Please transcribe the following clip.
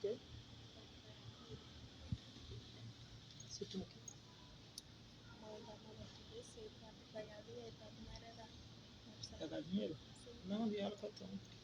quê? Se tu quer. Mãe da mãe de você para pegar dinheiro para merendar. Pegar dinheiro? Não, vi ela que eu tenho.